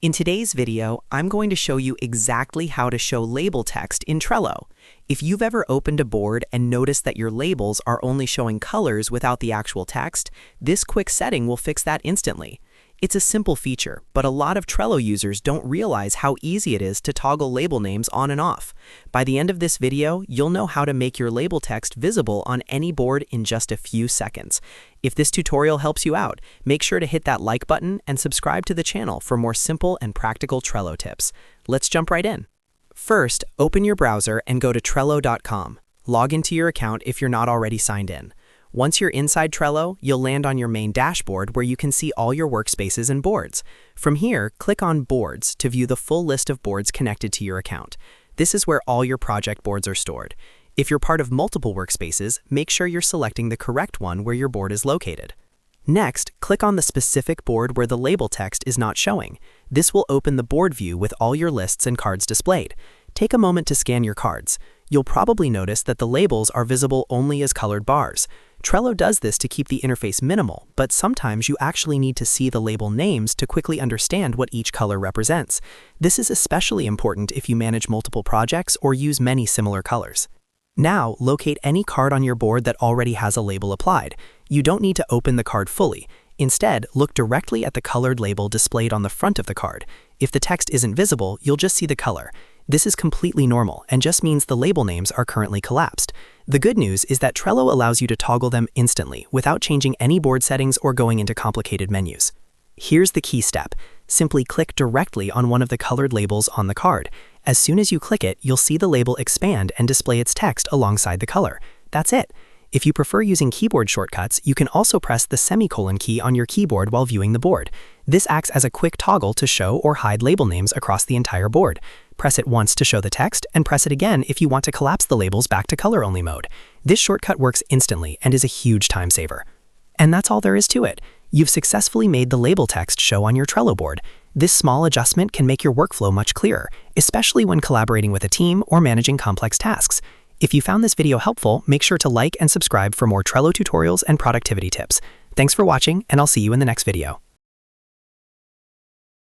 In today's video, I'm going to show you exactly how to show label text in Trello. If you've ever opened a board and noticed that your labels are only showing colors without the actual text, this quick setting will fix that instantly. It's a simple feature, but a lot of Trello users don't realize how easy it is to toggle label names on and off. By the end of this video, you'll know how to make your label text visible on any board in just a few seconds. If this tutorial helps you out, make sure to hit that like button and subscribe to the channel for more simple and practical Trello tips. Let's jump right in. First, open your browser and go to Trello.com. Log into your account if you're not already signed in. Once you're inside Trello, you'll land on your main dashboard where you can see all your workspaces and boards. From here, click on Boards to view the full list of boards connected to your account. This is where all your project boards are stored. If you're part of multiple workspaces, make sure you're selecting the correct one where your board is located. Next, click on the specific board where the label text is not showing. This will open the board view with all your lists and cards displayed. Take a moment to scan your cards. You'll probably notice that the labels are visible only as colored bars. Trello does this to keep the interface minimal, but sometimes you actually need to see the label names to quickly understand what each color represents. This is especially important if you manage multiple projects or use many similar colors. Now, locate any card on your board that already has a label applied. You don't need to open the card fully. Instead, look directly at the colored label displayed on the front of the card. If the text isn't visible, you'll just see the color. This is completely normal and just means the label names are currently collapsed. The good news is that Trello allows you to toggle them instantly without changing any board settings or going into complicated menus. Here's the key step. Simply click directly on one of the colored labels on the card. As soon as you click it, you'll see the label expand and display its text alongside the color. That's it. If you prefer using keyboard shortcuts, you can also press the semicolon key on your keyboard while viewing the board. This acts as a quick toggle to show or hide label names across the entire board. Press it once to show the text, and press it again if you want to collapse the labels back to color-only mode. This shortcut works instantly and is a huge time saver. And that's all there is to it. You've successfully made the label text show on your Trello board. This small adjustment can make your workflow much clearer, especially when collaborating with a team or managing complex tasks. If you found this video helpful, make sure to like and subscribe for more Trello tutorials and productivity tips. Thanks for watching, and I'll see you in the next video.